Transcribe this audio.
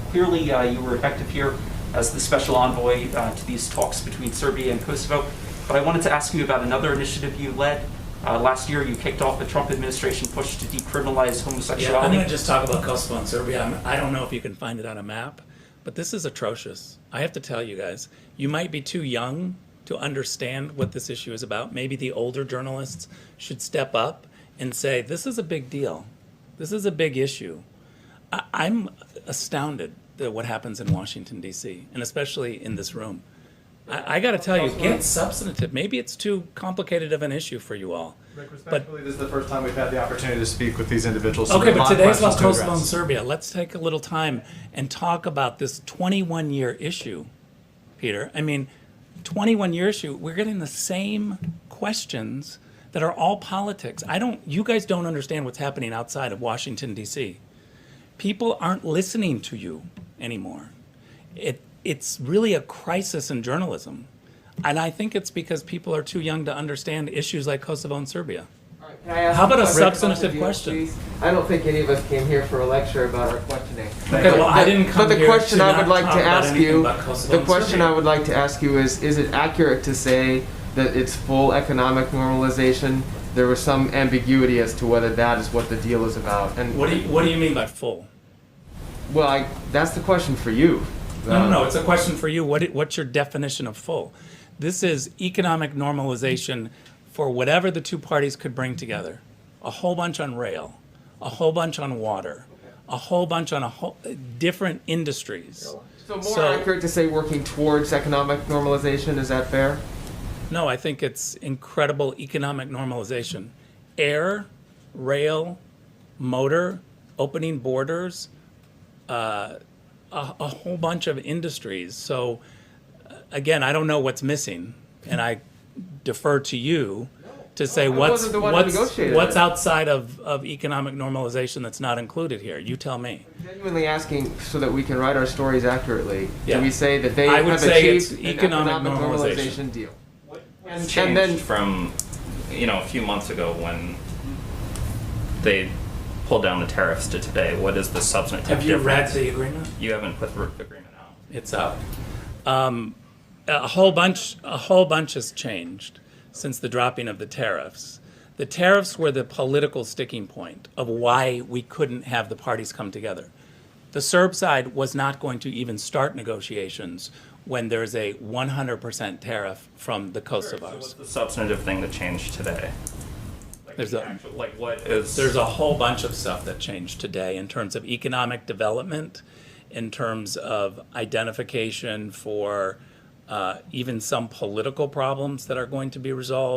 Clearly, you were effective here as the special envoy to these talks between Serbia and Kosovo. But I wanted to ask you about another initiative you led. Last year, you kicked off the Trump administration push to decriminalize homosexuality. Yeah, I'm going to just talk about Kosovo and Serbia. I don't know if you can find it on a map, but this is atrocious. I have to tell you guys, you might be too young to understand what this issue is about. Maybe the older journalists should step up and say, this is a big deal. This is a big issue. I'm astounded at what happens in Washington, D.C., and especially in this room. I got to tell you, get substantive. Maybe it's too complicated of an issue for you all. Rick, respectfully, this is the first time we've had the opportunity to speak with these individuals. Okay, but today's about Kosovo and Serbia. Let's take a little time and talk about this 21-year issue, Peter. I mean, 21-year issue, we're getting the same questions that are all politics. You guys don't understand what's happening outside of Washington, D.C. People aren't listening to you anymore. It's really a crisis in journalism. And I think it's because people are too young to understand issues like Kosovo and Serbia. How about a substantive question? I don't think any of us came here for a lecture about our questioning. Okay, well, I didn't come here But the question to I would not like talk to about ask anything you, about Kosovo the and question Serbia. I would like to ask you is it accurate to say that it's full economic normalization? There was some ambiguity as to whether that is what the deal is about. And What do you mean by full? well, that's the question for you. No, it's a question for you. What's your definition of full? This is economic normalization for whatever the two parties could bring together. A whole bunch on rail, a whole bunch on water, a whole bunch on different industries. So more accurate to say working towards economic normalization, is that fair? No, I think it's incredible economic normalization. Air, rail, motor, opening borders, a whole bunch of industries. So again, I don't know what's missing, and I defer to you to say what's outside of economic normalization that's not included here. You tell me. I'm genuinely asking so that we can write our stories accurately. Yeah. Do we say that they I would have say achieved it's an economic normalization deal? What's changed from a few months ago when they pulled down the tariffs to today? What is the substantive Have you read difference? the agreement? You haven't put the agreement out. It's up. A whole bunch has changed since the dropping of the tariffs. The tariffs were the political sticking point of why we couldn't have the parties come together. The Serb side was not going to even start negotiations when there's a 100% tariff from the Kosovars. So what's the substantive thing that changed today? There's There's a whole bunch of stuff that changed today in terms of economic development, in terms of identification for even some political problems that are going to be resolved.